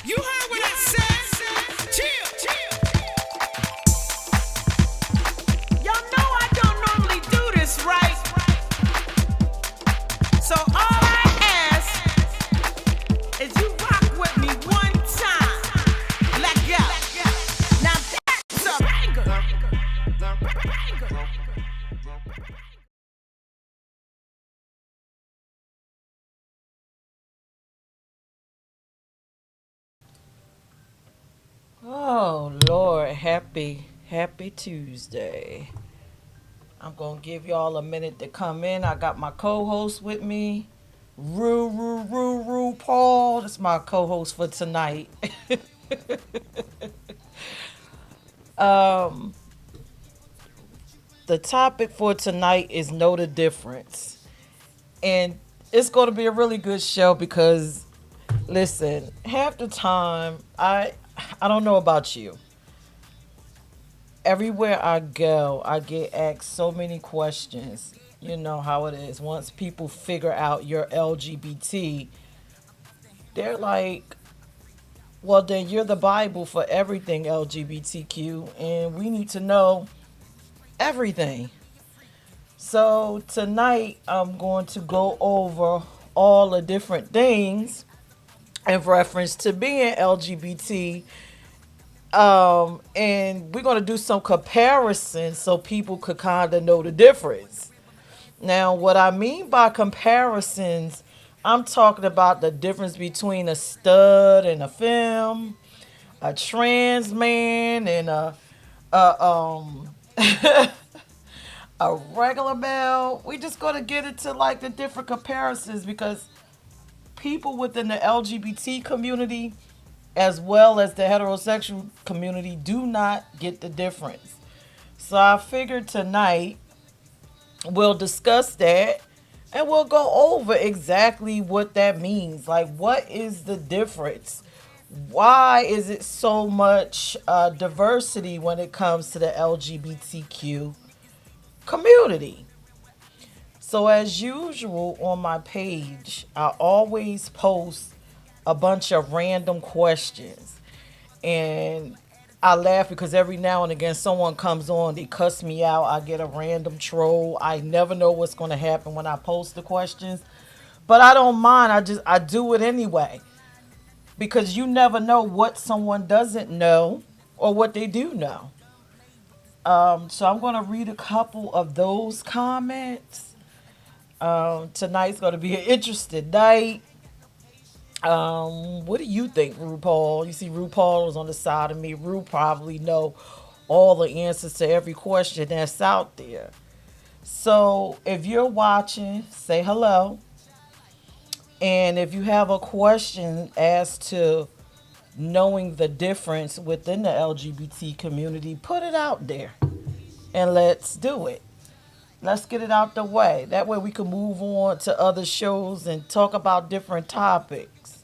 You heard what I said? Chill, chill. Y'all know I don't normally do this, right? So all I ask is you rock with me one time. Let go. Now that's a banger. Oh Lord, happy Tuesday. I'm gonna give y'all a minute to come in. I got my co-host with me. Rue Paul. That's my co-host for tonight. um the topic for tonight is know the difference. And it's gonna be a really good show because listen, half the time I don't know about you. Everywhere I go, I get asked so many questions. You know how it is. Once people figure out you're LGBT, they're like, well, then you're the Bible for everything LGBTQ, and we need to know everything. So tonight, I'm going to go over all the different things in reference to being LGBT. And we're going to do some comparisons so people could kind of know the difference. Now, what I mean by comparisons, I'm talking about the difference between a stud and a femme, a trans man and a a regular male. We just gonna get into like the different comparisons because people within the LGBT community as well as the heterosexual community do not get the difference. So I figured tonight we'll discuss that and we'll go over exactly what that means. Like, what is the difference? Why is it so much diversity when it comes to the LGBTQ community? So, as usual on my page, I always post a bunch of random questions. And I laugh because every now and again someone comes on, they cuss me out, I get a random troll. I never know what's going to happen when I post the questions. But I don't mind. I do it anyway because you never know what someone doesn't know or what they do know. So I'm going to read a couple of those comments. Tonight's going to be an interesting night. What do you think, RuPaul? You see, RuPaul is on the side of me. Ru probably know all the answers to every question that's out there. So if you're watching, say hello. And if you have a question as to knowing the difference within the LGBT community, put it out there and let's do it. Let's get it out the way. That way we can move on to other shows and talk about different topics.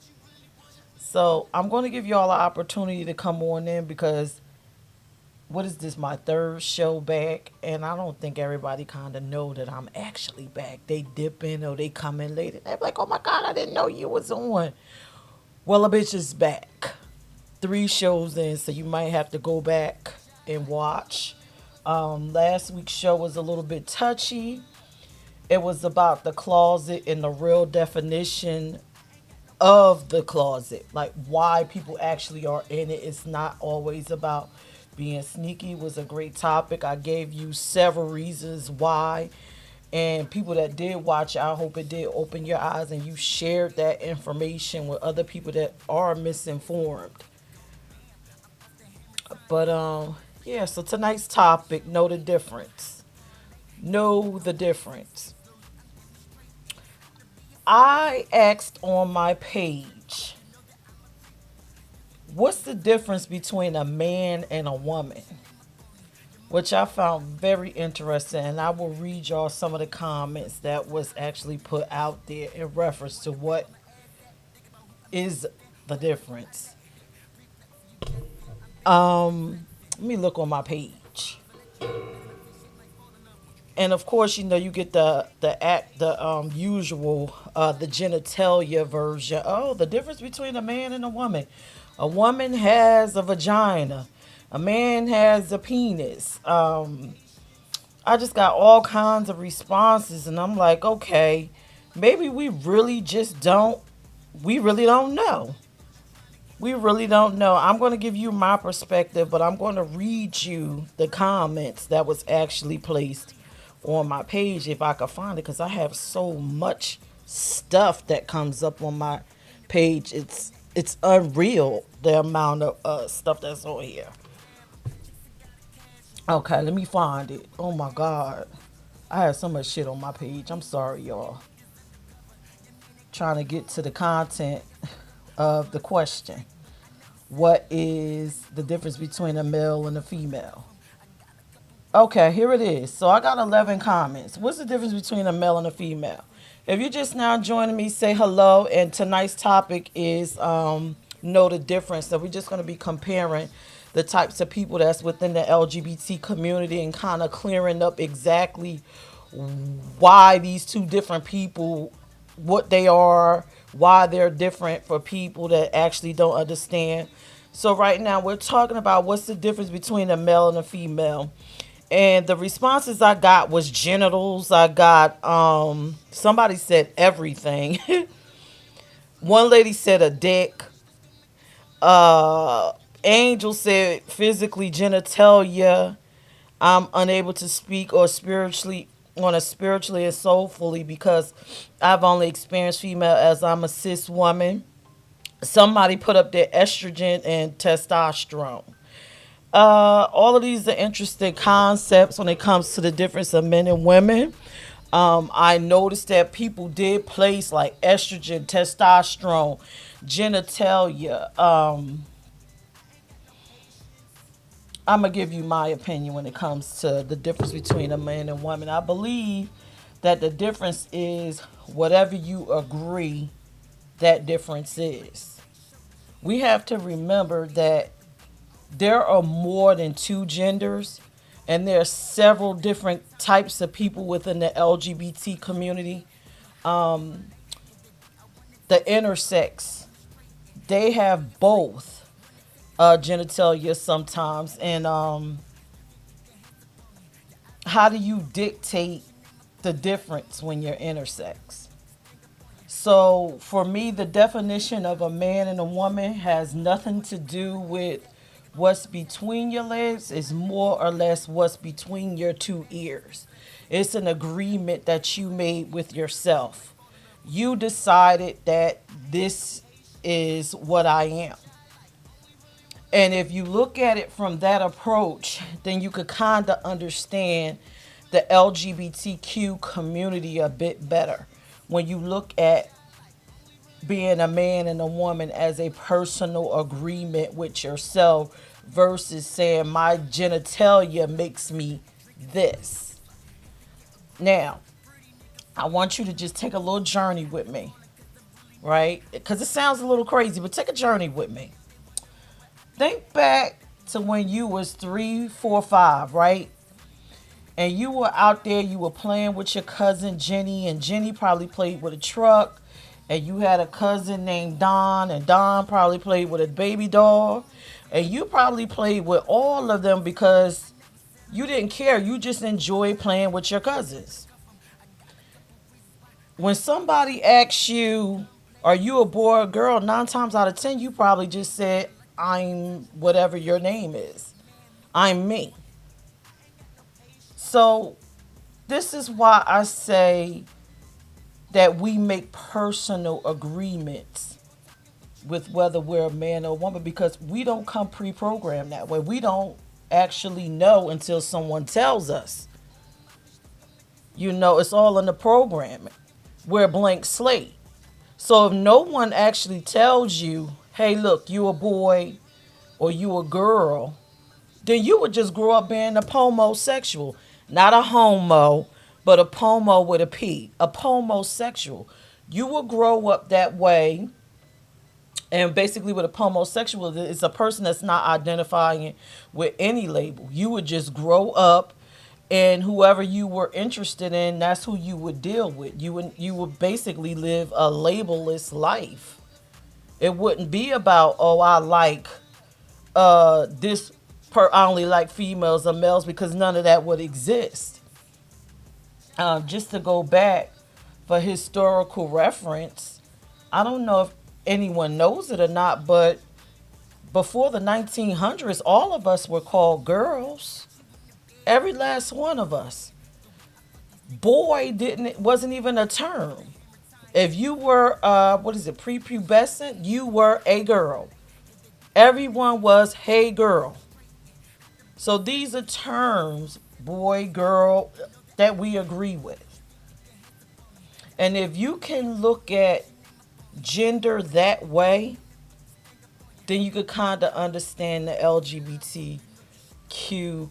So I'm going to give y'all an opportunity to come on in because what is this, my third show back? And I don't think everybody kind of know that I'm actually back. They dip in or they come in later. They're like, oh my God, I didn't know you was on. Well, a bitch is back. Three shows in, so you might have to go back and watch. Last week's show was a little bit touchy. It was about the closet and the real definition of the closet, like why people actually are in it. It's not always about being sneaky. Was a great topic. I gave you several reasons why, and people that did watch, I hope it did open your eyes and you shared that information with other people that are misinformed. But yeah, so tonight's topic, know the difference. Know the difference. I asked on my page, what's the difference between a man and a woman? Which I found very interesting, and I will read y'all some of the comments that was actually put out there in reference to what is the difference. Let me look on my page. And of course, you get the usual the genitalia version. Oh, the difference between a man and a woman. A woman has a vagina. A man has a penis. I just got all kinds of responses, and I'm like, okay, maybe we really don't know. We really don't know. I'm going to give you my perspective, but I'm going to read you the comments that was actually placed on my page if I could find it, because I have so much stuff that comes up on my page. It's unreal the amount of stuff that's on here. Okay, let me find it. Oh my god, I have so much shit on my page. I'm sorry, y'all. Trying to get to the content of the question. What is the difference between a male and a female? Okay, here it is. So I got 11 comments. What's the difference between a male and a female? If you're just now joining me, say hello. And tonight's topic is know the difference. So we're just going to be comparing the types of people that's within the LGBT community and kind of clearing up exactly why these two different people, what they are, why they're different for people that actually don't understand. So right now we're talking about what's the difference between a male and a female. And the responses I got was genitals. I got somebody said everything. One lady said a dick. Uh Angel said physically genitalia. I'm unable to speak or spiritually on a spiritually and soulfully because I've only experienced female as I'm a cis woman. Somebody put up their estrogen and testosterone. All of these are interesting concepts when it comes to the difference of men and women. I noticed that people did place like estrogen, testosterone, genitalia. I'm gonna give you my opinion when it comes to the difference between a man and woman. I believe that the difference is whatever you agree that difference is. We have to remember that there are more than two genders, and there are several different types of people within the LGBT community. The intersex, they have both genitalia sometimes, and how do you dictate the difference when you're intersex? So for me, the definition of a man and a woman has nothing to do with what's between your legs. It's more or less what's between your two ears. It's an agreement that you made with yourself. You decided that this is what I am. And if you look at it from that approach, then you could kind of understand the LGBTQ community a bit better. When you look at being a man and a woman as a personal agreement with yourself versus saying my genitalia makes me this. Now, I want you to just take a little journey with me, right? Because it sounds a little crazy, but take a journey with me. Think back to when you was 3, 4, 5, right? And you were out there, you were playing with your cousin Jenny, and Jenny probably played with a truck, and you had a cousin named Don, and Don probably played with a baby doll, and you probably played with all of them because you didn't care. You just enjoyed playing with your cousins. When somebody asks you, are you a boy or girl? 9 times out of 10, you probably just said, I'm whatever your name is. I'm me. So this is why I say that we make personal agreements with whether we're a man or a woman, because we don't come pre-programmed that way. We don't actually know until someone tells us. It's all in the programming. We're a blank slate. So if no one actually tells you, hey, look, you a boy or you a girl, then you would just grow up being a pomosexual. Not a homo, but a pomo with a P. A pomosexual. You will grow up that way. And basically with a pomosexual, it's a person that's not identifying with any label. You would just grow up and whoever you were interested in, that's who you would deal with. You would basically live a labelless life. It wouldn't be about, oh, I like this I only like females or males, because none of that would exist. Just to go back for historical reference, I don't know if anyone knows it or not, but before the 1900s, all of us were called girls. Every last one of us. Boy didn't wasn't even a term. If you were what is it, prepubescent, you were a girl. Everyone was hey girl. So these are terms, boy, girl, that we agree with. And if you can look at gender that way, then you could kind of understand the LGBTQ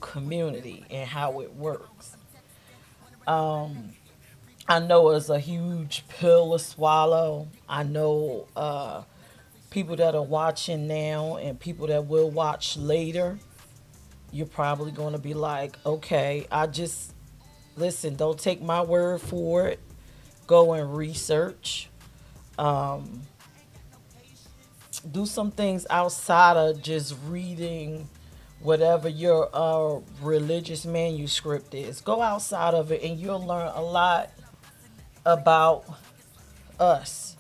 community and how it works. I know it's a huge pill to swallow. I know people that are watching now and people that will watch later, you're probably going to be like, okay, I just listen, don't take my word for it. Go and research. Um, do some things outside of just reading whatever your religious manuscript is. Go outside of it and you'll learn a lot about us.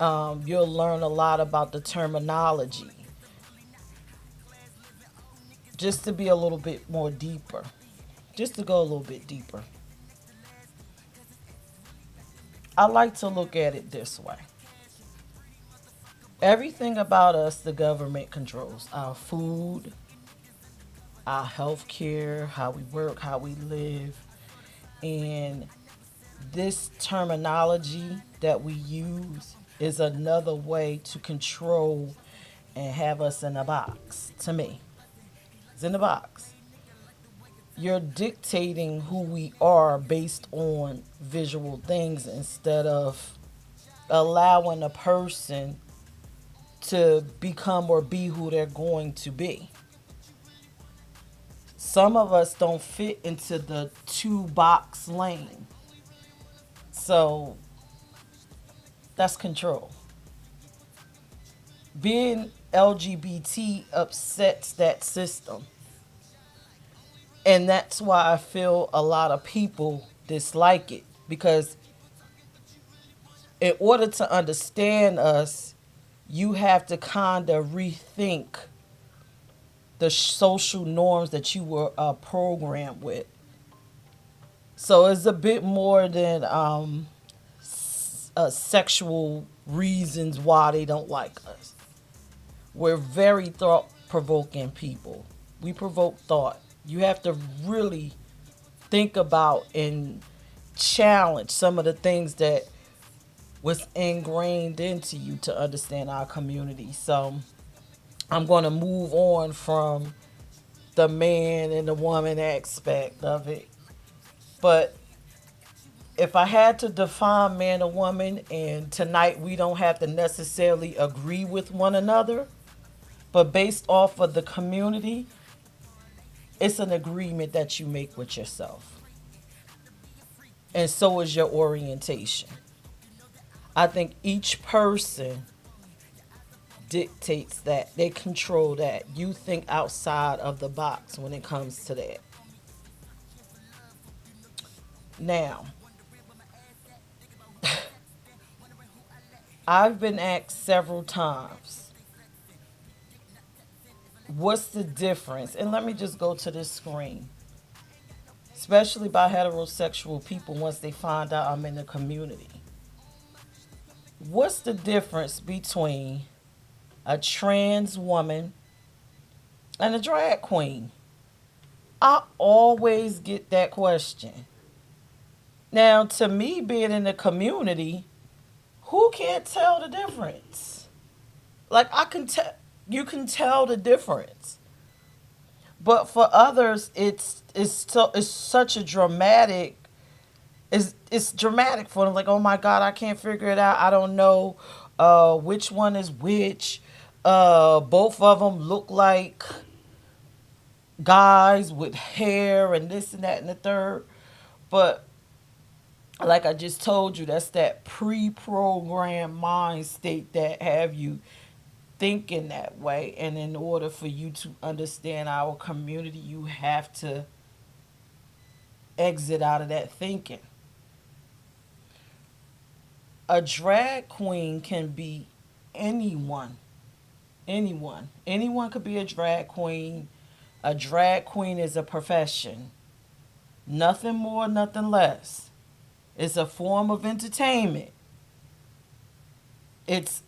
You'll learn a lot about the terminology, just to be a little bit more deeper, just to go a little bit deeper. I like to look at it this way. Everything about us, the government controls our food, our health care, how we work, how we live. And this terminology that we use is another way to control and have us in a box, to me. It's in the box. You're dictating who we are based on visual things instead of allowing a person to become or be who they're going to be. Some of us don't fit into the two box lane. So that's control. Being LGBT upsets that system. And that's why I feel a lot of people dislike it. Because in order to understand us, you have to kind of rethink the social norms that you were programmed with. So it's a bit more than sexual reasons why they don't like us. We're very thought provoking people. We provoke thought. You have to really think about and challenge some of the things that was ingrained into you to understand our community. So I'm going to move on from the man and the woman aspect of it. But if I had to define man or woman, and tonight we don't have to necessarily agree with one another, but based off of the community, it's an agreement that you make with yourself. And so is your orientation. I think each person dictates that. They control that. You think outside of the box when it comes to that. Now, I've been asked several times, what's the difference? And let me just go to this screen, especially by heterosexual people once they find out I'm in the community. What's the difference between a trans woman and a drag queen? I always get that question. Now, to me, being in the community, who can't tell the difference? Like, I can tell, you can tell the difference. But for others, it's such a dramatic. It's dramatic for them. Like, oh my God, I can't figure it out. I don't know which one is which. Both of them look like guys with hair and this and that and the third. But like I just told you, that's that pre-programmed mind state that have you thinking that way. And in order for you to understand our community, you have to exit out of that thinking. A drag queen can be anyone. Anyone could be a drag queen. A drag queen is a profession. Nothing more, nothing less. It's a form of entertainment. It's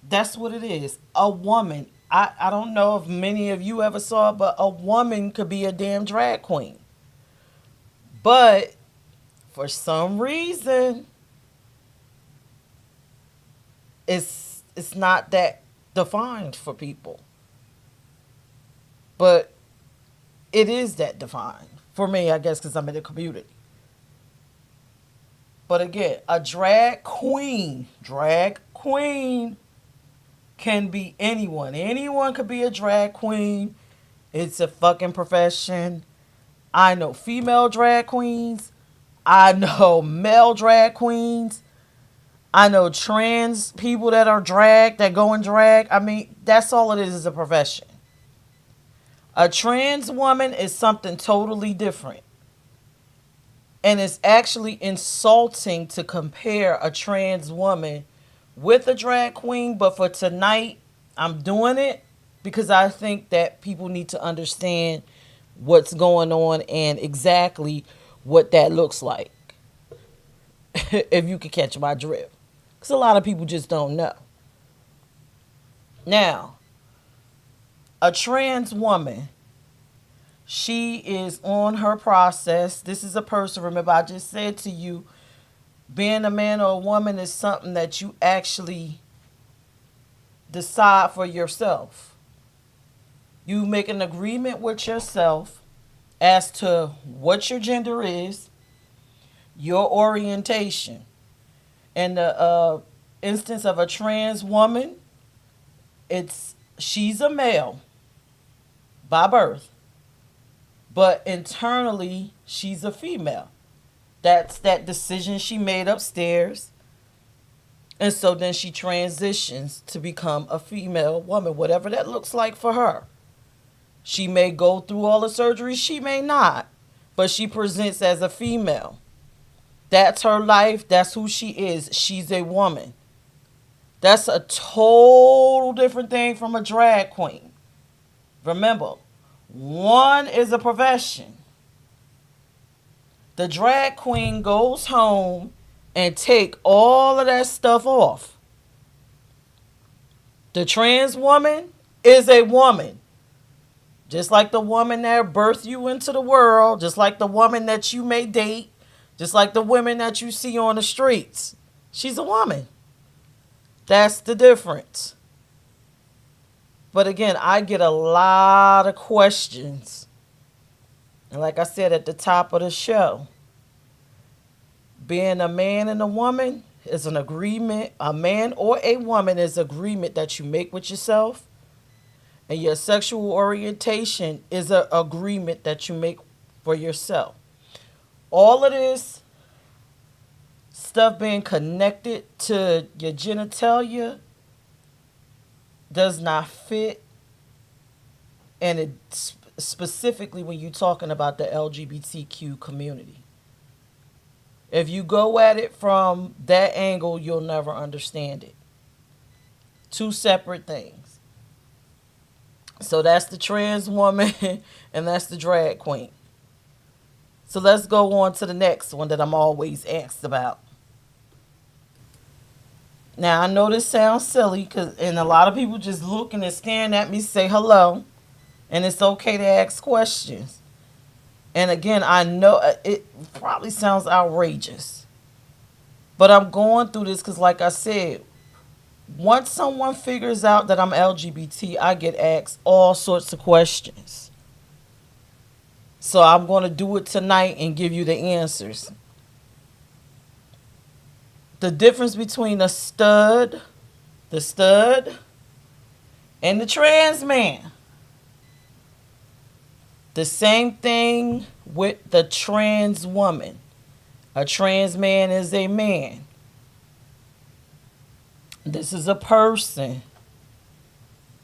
That's what it is. A woman. I don't know if many of you ever saw it, but a woman could be a damn drag queen. But for some reason, it's not that defined for people. But it is that defined for me, I guess, because I'm in the community. But again, a drag queen can be anyone. Anyone could be a drag queen. It's a fucking profession. I know female drag queens. I know male drag queens. I know trans people that are drag, that go in drag. I mean, that's all it is a profession. A trans woman is something totally different. And it's actually insulting to compare a trans woman with a drag queen. But for tonight, I'm doing it because I think that people need to understand what's going on and exactly what that looks like. If you could catch my drift. Because a lot of people just don't know. Now, a trans woman, she is on her process. This is a person, remember, I just said to you, being a man or a woman is something that you actually decide for yourself. You make an agreement with yourself as to what your gender is, your orientation. In the instance of a trans woman, she's a male by birth, but internally she's a female. That's that decision she made upstairs. And so then she transitions to become a female woman, whatever that looks like for her. She may go through all the surgeries, she may not, but she presents as a female. That's her life, that's who she is. She's a woman. That's a total different thing from a drag queen. Remember, one is a profession. The drag queen goes home and take all of that stuff off. The trans woman is a woman. Just like the woman that birthed you into the world, just like the woman that you may date, just like the women that you see on the streets. She's a woman. That's the difference. But again, I get a lot of questions. And like I said at the top of the show, being a man and a woman is an agreement. A man or a woman is an agreement that you make with yourself. And your sexual orientation is an agreement that you make for yourself. All of this stuff being connected to your genitalia does not fit. And it specifically when you're talking about the LGBTQ community. If you go at it from that angle, you'll never understand it. Two separate things. So that's the trans woman and that's the drag queen. So let's go on to the next one that I'm always asked about. Now, I know this sounds silly, and a lot of people just looking and staring at me say hello. And it's okay to ask questions. And again, I know it probably sounds outrageous. But I'm going through this because, like I said, once someone figures out that I'm LGBT, I get asked all sorts of questions. So I'm going to do it tonight and give you the answers. The difference between the stud, and the trans man. The same thing with the trans woman. A trans man is a man. This is a person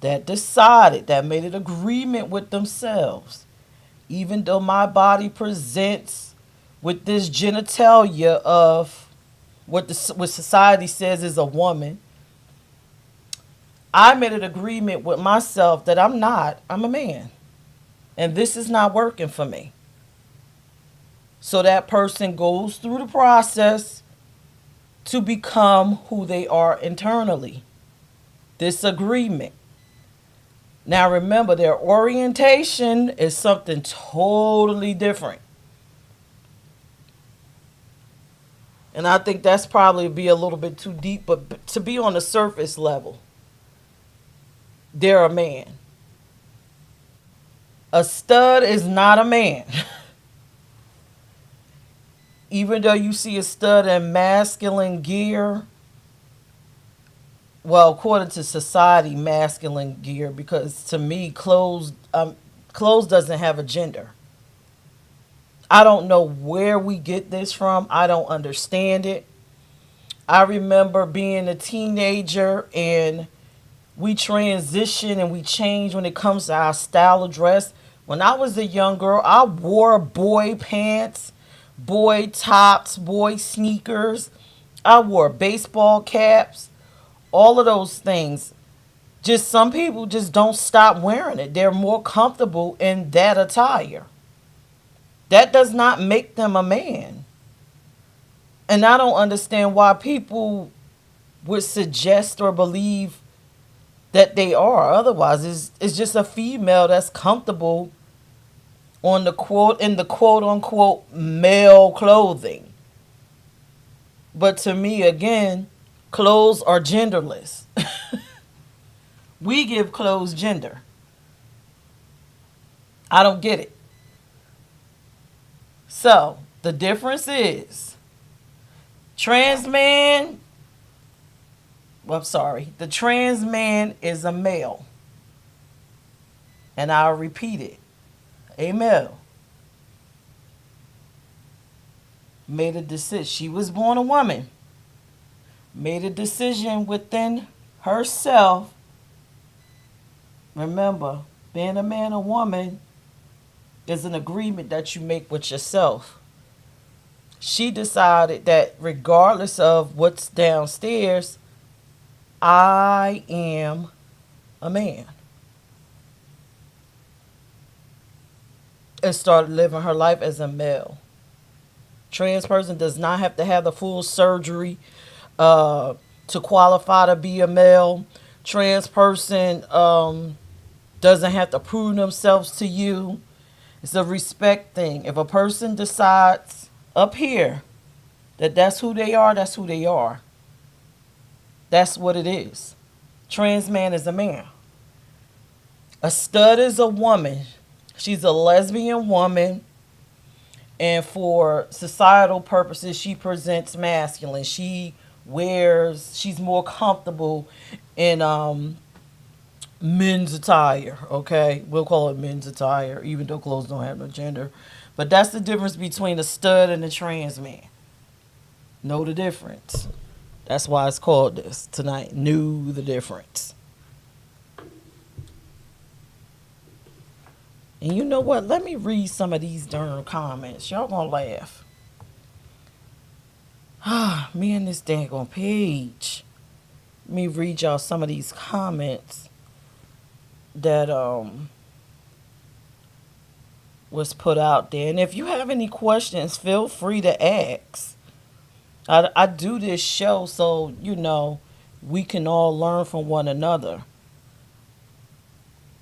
that decided, that made an agreement with themselves. Even though my body presents with this genitalia of what society says is a woman, I made an agreement with myself that I'm not, I'm a man. And this is not working for me. So that person goes through the process to become who they are internally. This agreement. Now remember, their orientation is something totally different. And I think that's probably be a little bit too deep, but to be on the surface level, they're a man. A stud is not a man. Even though you see a stud in masculine gear, well, according to society, masculine gear, because to me, clothes doesn't have a gender. I don't know where we get this from. I don't understand it. I remember being a teenager and we transition and we change when it comes to our style of dress. When I was a young girl, I wore boy pants, boy tops, boy sneakers. I wore baseball caps, all of those things. Just some people just don't stop wearing it. They're more comfortable in that attire. That does not make them a man. And I don't understand why people would suggest or believe that they are. Otherwise, it's just a female that's comfortable on the quote in the quote unquote male clothing. But to me, again, clothes are genderless. We give clothes gender. I don't get it. So the difference is trans man. Well, I'm sorry. The trans man is a male. And I'll repeat it. A male. Made a decision. She was born a woman. Made a decision within herself. Remember, being a man or woman is an agreement that you make with yourself. She decided that regardless of what's downstairs, I am a man. And started living her life as a male. Trans person does not have to have the full surgery to qualify to be a male. Trans person doesn't have to prove themselves to you. It's a respect thing. If a person decides up here that that's who they are, that's who they are. That's what it is. Trans man is a man. A stud is a woman. She's a lesbian woman. And for societal purposes, she presents masculine. She's more comfortable in men's attire, okay? We'll call it men's attire, even though clothes don't have no gender. But that's the difference between a stud and a trans man. Know the difference. That's why it's called this tonight. Knew the difference. And you know what? Let me read some of these darn comments. Y'all gonna laugh. Me and this daggone page. Let me read y'all some of these comments that was put out there. And if you have any questions, feel free to ask. I do this show so, we can all learn from one another.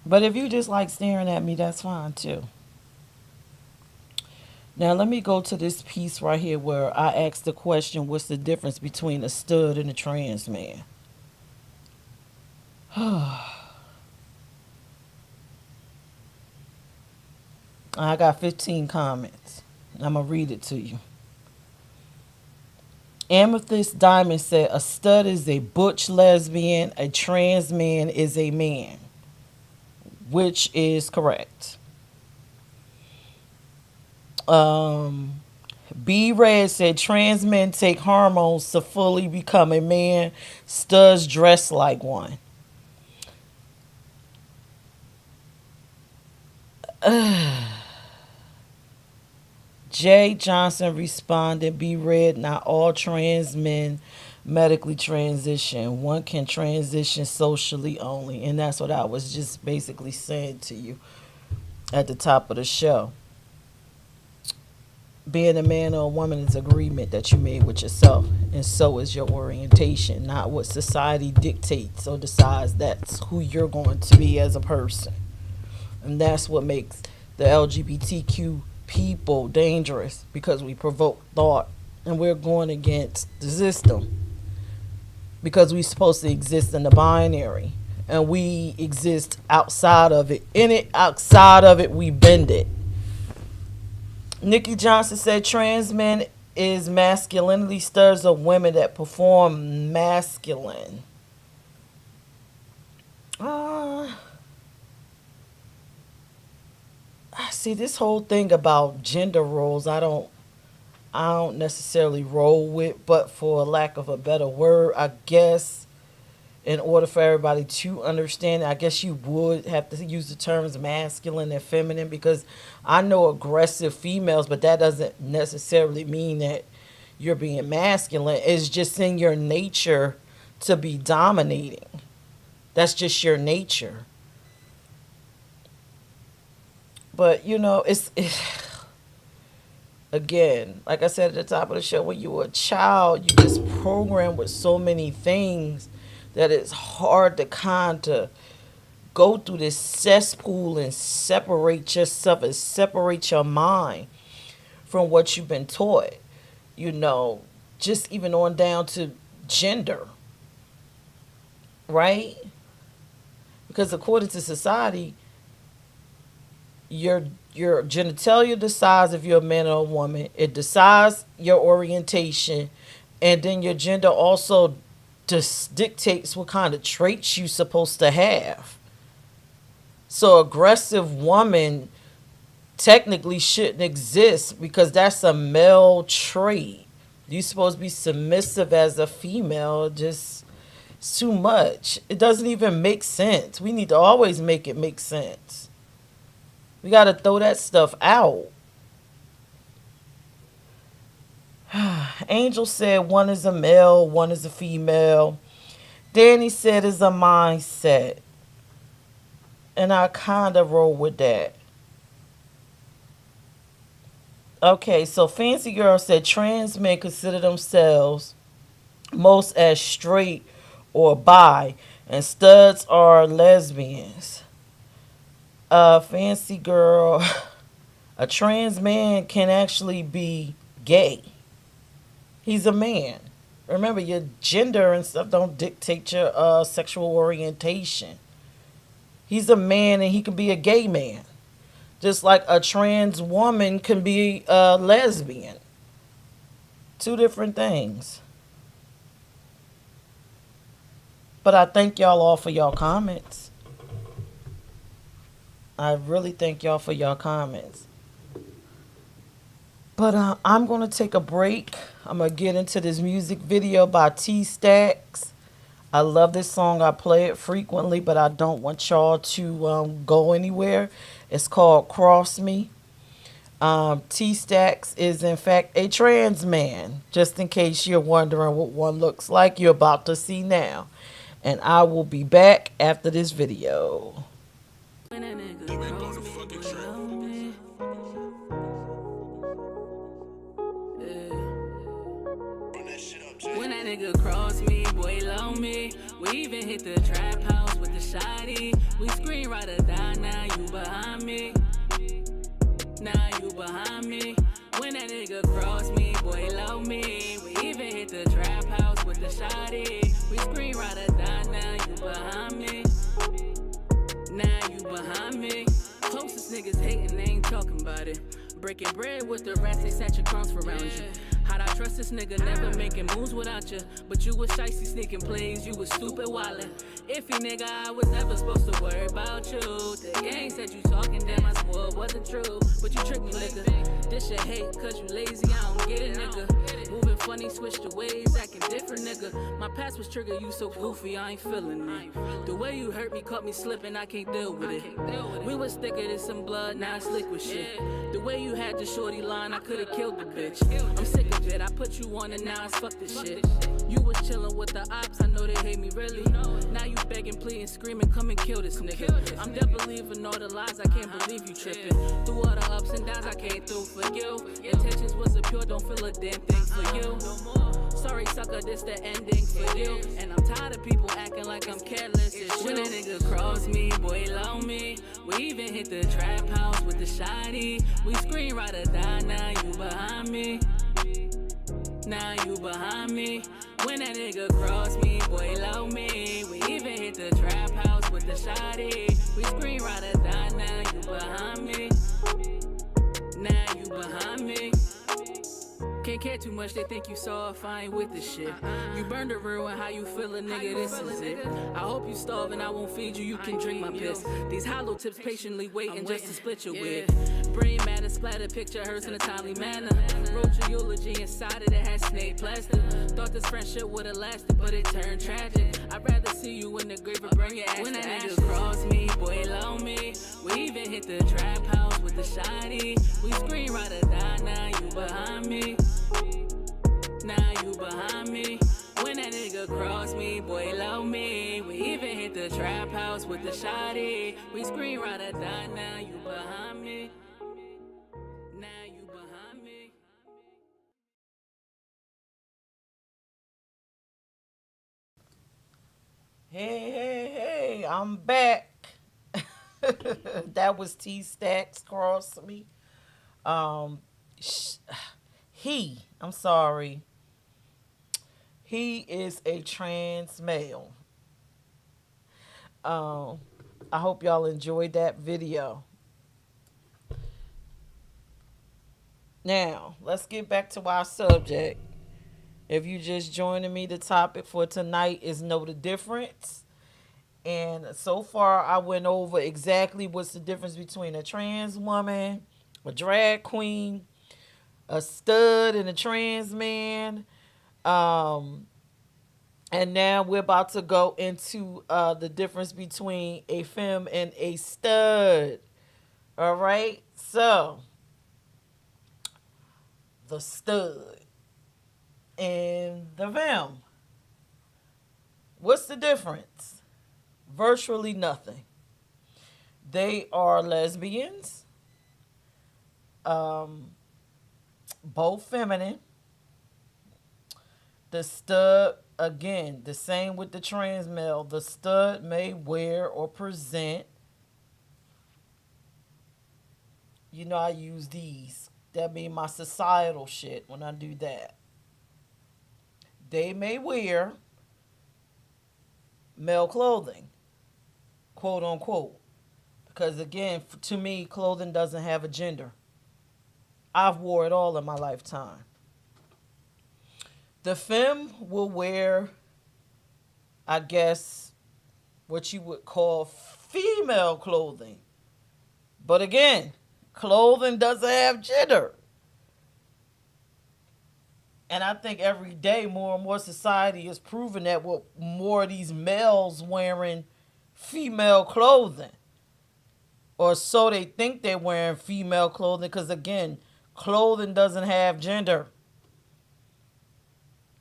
But if you just like staring at me, that's fine too. Now let me go to this piece right here where I asked the question, what's the difference between a stud and a trans man? I got 15 comments. I'm going to read it to you. Amethyst Diamond said, a stud is a butch lesbian, a trans man is a man, which is correct. Um, B Red said trans men take hormones to fully become a man. Studs dress like one. Jay Johnson responded, "Be read, not all trans men medically transition. One can transition socially only." And that's what I was just basically saying to you at the top of the show. Being a man or a woman is agreement that you made with yourself, and so is your orientation, not what society dictates or decides that's who you're going to be as a person. And that's what makes the LGBTQ people dangerous, because we provoke thought and we're going against the system, because we're supposed to exist in the binary and we exist outside of it. In it, outside of it, we bend it. Nikki Johnson said trans men is masculinity. Studs are women that perform masculine. I see this whole thing about gender roles. I don't necessarily roll with, but for lack of a better word, I guess in order for everybody to understand, I guess you would have to use the terms masculine and feminine, because I know aggressive females, but that doesn't necessarily mean that you're being masculine. It's just in your nature to be dominating. That's just your nature. But it's again, like I said at the top of the show, when you were a child, you just programmed with so many things that it's hard to kind of go through this cesspool and separate yourself and separate your mind from what you've been taught. Just even on down to gender, right? Because according to society, your genitalia decides if you're a man or a woman. It decides your orientation, and then your gender also just dictates what kind of traits you're supposed to have. So aggressive woman technically shouldn't exist, because that's a male trait. You're supposed to be submissive as a female. Just it's too much. It doesn't even make sense. We need to always make it make sense. We got to throw that stuff out. Angel said one is a male, one is a female. Danny said it's a mindset. And I kind of roll with that. Okay, so Fancy Girl said trans men consider themselves most as straight or bi, and studs are lesbians. Fancy Girl, a trans man can actually be gay. He's a man. Remember, your gender and stuff don't dictate your sexual orientation. He's a man and he can be a gay man. Just like a trans woman can be a lesbian. Two different things. But I thank y'all all for y'all comments. I really thank y'all for y'all comments. But I'm going to take a break. I'm going to get into this music video by T Stacks. I love this song. I play it frequently, but I don't want y'all to go anywhere. It's called Cross Me. T Stacks is, in fact, a trans man. Just in case you're wondering what one looks like, you're about to see now. And I will be back after this video. When that nigga cross me, boy, love me. We even hit the trap house with the shotty. We screen ride or die, now you behind me. Now you behind me. When that nigga cross me, boy, love me. We even hit the trap house with the shotty. We screen ride or die, now you behind me. Now you behind me. Closest niggas hating, they ain't talking about it. Breaking bread with the rats, they set your crumbs around you. How'd I trust this nigga, never making moves without you? But you was shicey sneaking plays, you was stupid wildin'. Iffy nigga, I was never supposed to worry about you. The gang said you talking, damn I swore it wasn't true, but you tricked me, nigga. This shit hate, cause you lazy, I don't get it, nigga. Moving funny, switch the ways, acting different, nigga. My past was trigger, you so goofy, I ain't feeling it. The way you hurt me, caught me slipping, I can't deal with it. We was thicker than some blood, now it's liquid shit. The way you had the shorty line, I could've killed the bitch. I'm sick of it, I put you on and now it's fuck this shit. You was chillin' with the ops, I know they hate me really. Now you begging, pleading, screaming, come and kill this nigga. I'm done believing all the lies, I can't believe you tripping. Through all the ups and downs, I came through for you. Intentions wasn't pure, don't feel a damn thing for you. Sorry, sucker, this the ending for you. And I'm tired of people acting like I'm careless. When a nigga cross me, boy, love me. We even hit the trap house with the shotty. We scream ride or die, now you behind me. Now you behind me. When that nigga cross me, boy, love me. We even hit the trap house with the shotty. We scream ride or die, now you behind me. Now you behind me. Can't care too much, they think you soft, I ain't with this shit. You burned the real and how you feelin', nigga, this is it. I hope you starving, I won't feed you, you can drink my piss. These hollow tips patiently waiting just to split your wig. Brain matter, splatter, picture hers in a timely manner. Wrote your eulogy inside it, it had snake plaster. Thought this friendship would've lasted, but it turned tragic. I'd rather see you in the grave or burn your ass. When that nigga cross me, boy, love me. We even hit the trap house with the shotty. We scream ride or die, now you behind me. Now you behind me. When that nigga cross me, boy, love me. We even hit the trap house with the shotty. We scream ride or die, now you behind me. Now you behind me. Hey, hey, hey, I'm back. That was T Stacks Cross Me. Um, sh- I'm sorry, he is a trans male. Um, I hope y'all enjoyed that video. Now, let's get back to our subject. If you just joining me, the topic for tonight is know the difference. And so far, I went over exactly what's the difference between a trans woman, a drag queen, a stud, and a trans man. Um, and now we're about to go into the difference between a femme and a stud. All right. So, the stud and the femme. What's the difference? Virtually nothing. They are lesbians, um, both feminine. The stud, again, the same with the trans male. The stud may wear or present, you know, I use these. That mean my societal shit when I do that. They may wear male clothing, quote unquote. Because again, to me, clothing doesn't have a gender. I've wore it all in my lifetime. The femme will wear, I guess, what you would call female clothing. But again, clothing doesn't have gender. And I think every day more and more society is proving that with more of these males wearing female clothing. Or so they think they're wearing female clothing because, again, clothing doesn't have gender.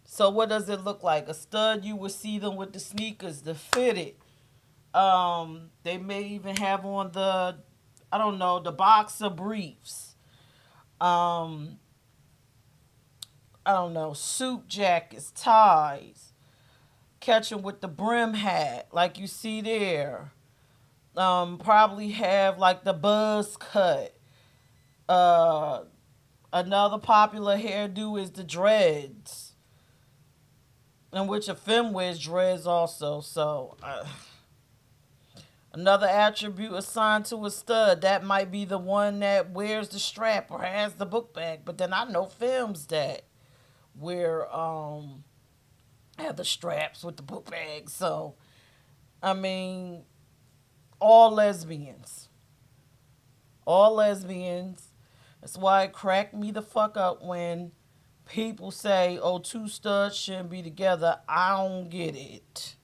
So what does it look like? A stud, you will see them with the sneakers, the fitted. They may even have on the, I don't know, the boxer briefs. Um, I don't know, suit jackets, ties. Catch them with the brim hat, like you see there. Probably have like the buzz cut. Uh, Another popular hairdo is the dreads, in which a femme wears dreads also. So, another attribute assigned to a stud, that might be the one that wears the strap or has the book bag. But then I know femmes that wear have the straps with the book bag. So, I mean, all lesbians all lesbians. That's why it cracked me the fuck up when people say, oh, two studs shouldn't be together. I don't get it.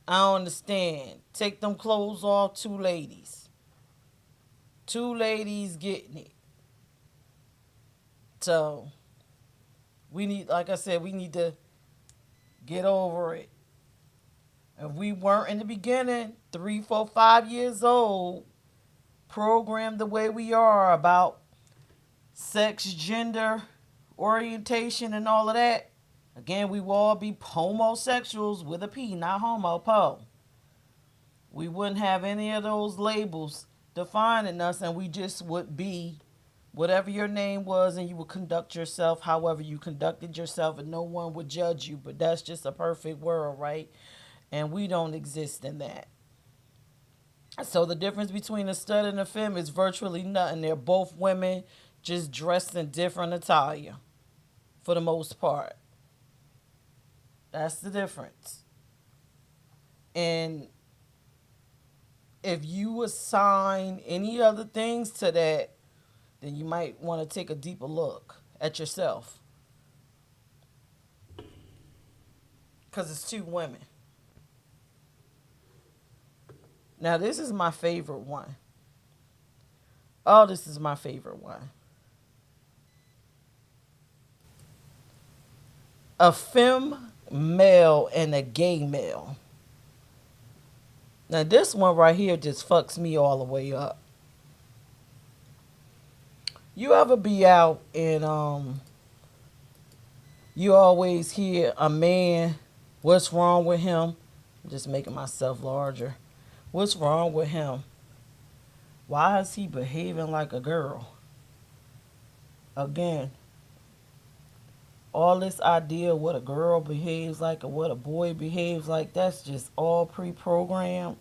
I don't understand. Take them clothes off, two ladies. Two ladies getting it. So, we need, like I said, we need to get over it. If we weren't in the beginning, 3, 4, 5 years old, programmed the way we are about sex, gender, orientation, and all of that, again, we will all be homosexuals with a P, not homo, po. We wouldn't have any of those labels defining us, and we just would be whatever your name was, and you would conduct yourself however you conducted yourself, and no one would judge you. But that's just a perfect world, right? And we don't exist in that. So the difference between a stud and a femme is virtually nothing. They're both women, just dressed in different attire for the most part. That's the difference. And if you assign any other things to that, then you might want to take a deeper look at yourself. Because it's two women. Now, this is my favorite one. Oh, this is my favorite one. A femme male and a gay male. Now, this one right here just fucks me all the way up. You ever be out and you always hear a man, what's wrong with him? I'm just making myself larger. What's wrong with him? Why is he behaving like a girl? Again, all this idea of what a girl behaves like or what a boy behaves like, that's just all pre-programmed.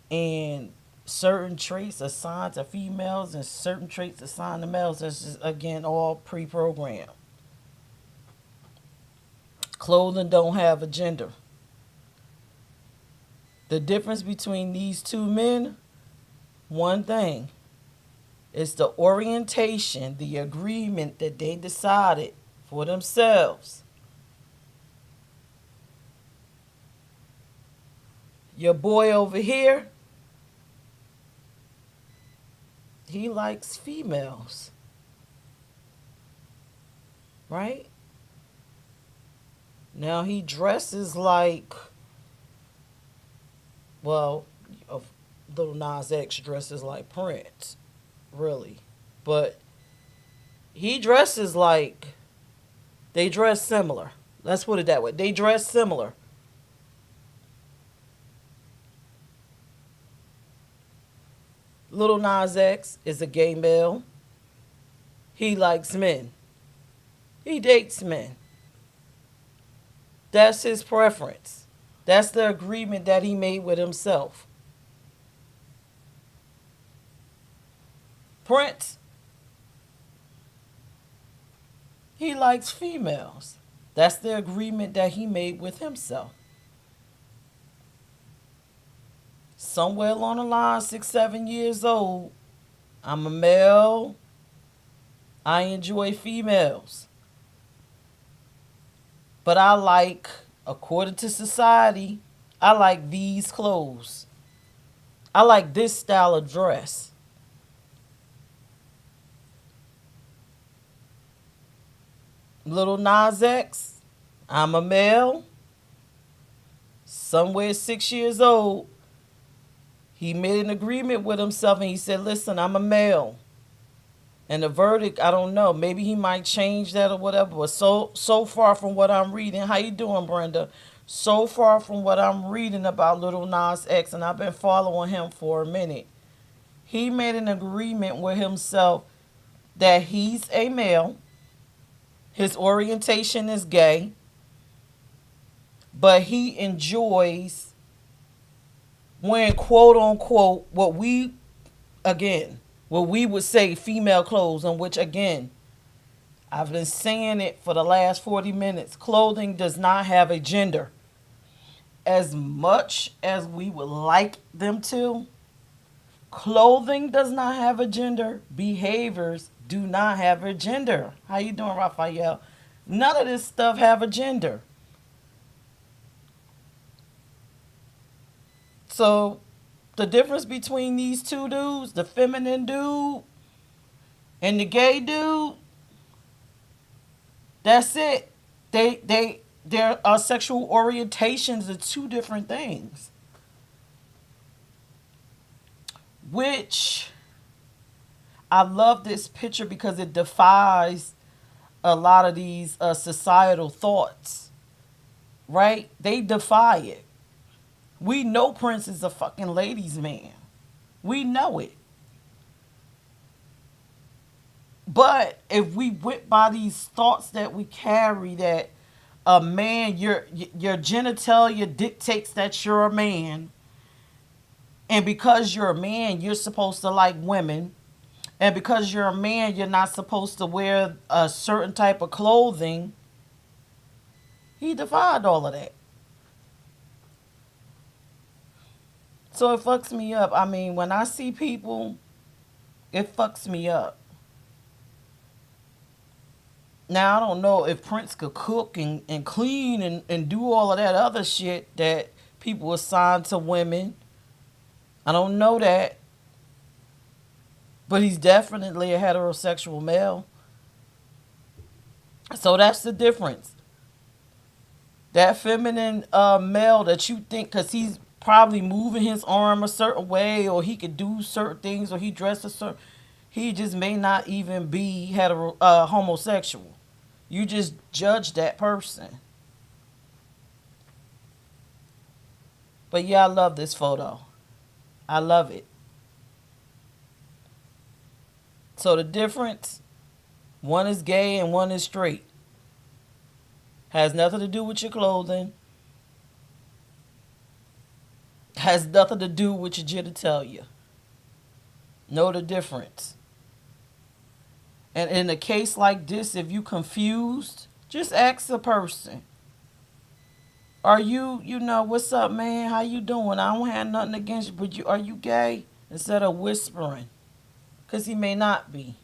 And certain traits assigned to females and certain traits assigned to males, that's just, again, all pre-programmed. Clothing don't have a gender. The difference between these two men, one thing, is the orientation, the agreement that they decided for themselves. Your boy over here, he likes females. Right? Now he dresses like, well, Lil Nas X dresses like Prince, really. But he dresses like, they dress similar. Let's put it that way. They dress similar. Lil Nas X is a gay male. He likes men. He dates men. That's his preference. That's the agreement that he made with himself. Prince, he likes females. That's the agreement that he made with himself. Somewhere along the line, 6, 7 years old, I'm a male. I enjoy females. But I like, according to society, I like these clothes. I like this style of dress. Lil Nas X, I'm a male. Somewhere 6 years old, he made an agreement with himself and he said, listen, I'm a male. And the verdict, I don't know. Maybe he might change that or whatever. But so far from what I'm reading, how you doing, Brenda? So far from what I'm reading about Lil Nas X, and I've been following him for a minute, he made an agreement with himself that he's a male. His orientation is gay. But he enjoys wearing, quote unquote, what we would say female clothes, in which, again, I've been saying it for the last 40 minutes. Clothing does not have a gender. As much as we would like them to, Clothing does not have a gender. Behaviors do not have a gender. How you doing, Raphael? None of this stuff have a gender. So the difference between these two dudes, the feminine dude and the gay dude, that's it. Their sexual orientations are two different things. Which I love this picture because it defies a lot of these societal thoughts, right? They defy it. We know Prince is a fucking ladies' man. We know it. But if we went by these thoughts that we carry, that a man, your genitalia dictates that you're a man, and because you're a man, you're supposed to like women, and because you're a man, you're not supposed to wear a certain type of clothing. He defied all of that. So it fucks me up. I mean, when I see people, it fucks me up. Now, I don't know if Prince could cook and clean and do all of that other shit that people assign to women. I don't know that. But he's definitely a heterosexual male. So that's the difference. That feminine male that you think, because he's probably moving his arm a certain way, or he could do certain things, or he dressed a certain, he just may not even be homosexual. You just judge that person. But yeah, I love this photo. I love it. So the difference, one is gay and one is straight. Has nothing to do with your clothing. Has nothing to do with your genitalia. Know the difference. And in a case like this, if you confused, just ask the person. Are you what's up, man? How you doing? I don't have nothing against you, but are you gay? Instead of whispering. Because he may not be.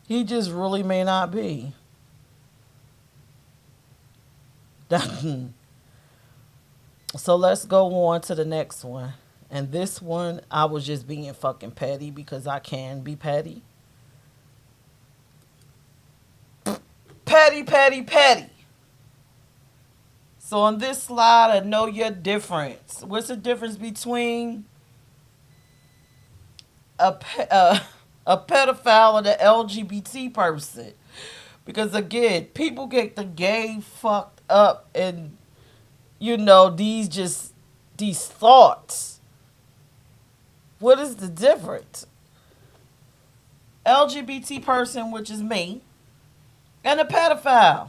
He just really may not be. So let's go on to the next one. And this one, I was just being fucking petty because I can be petty. Petty, petty, petty. So on this slide, I know your difference. What's the difference between a pedophile and an LGBT person? Because again, people get the gay fucked up, and these thoughts. What is the difference? LGBT person, which is me, and a pedophile.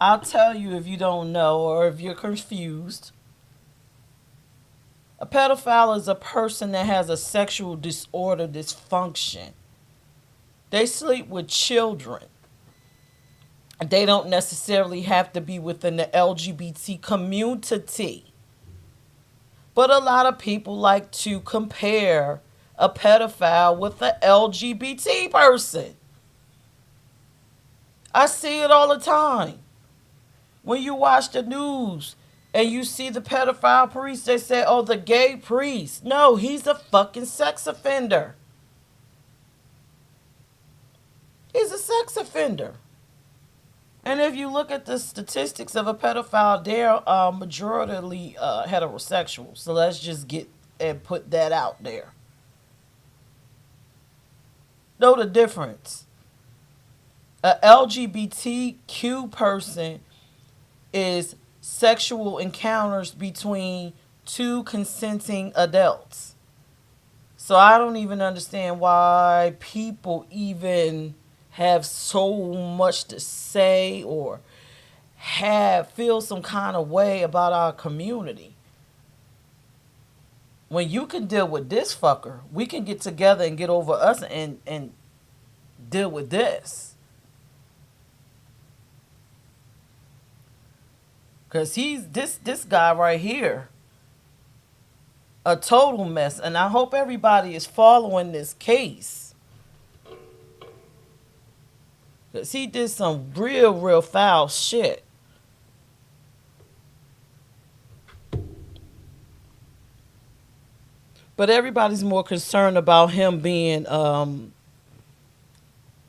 I'll tell you if you don't know or if you're confused. A pedophile is a person that has a sexual disorder, dysfunction. They sleep with children. They don't necessarily have to be within the LGBT community. But a lot of people like to compare a pedophile with an LGBT person. I see it all the time. When you watch the news and you see the pedophile priest, they say, oh, the gay priest. No, he's a fucking sex offender. He's a sex offender. And if you look at the statistics of a pedophile, they're majoritarily heterosexual. So let's just get and put that out there. Know the difference. A LGBTQ person is sexual encounters between two consenting adults. So I don't even understand why people even have so much to say or feel some kind of way about our community. When you can deal with this fucker, we can get together and get over us and deal with this. Cause he's this guy right here, a total mess. And I hope everybody is following this case. Cause he did some real foul shit. But everybody's more concerned about him being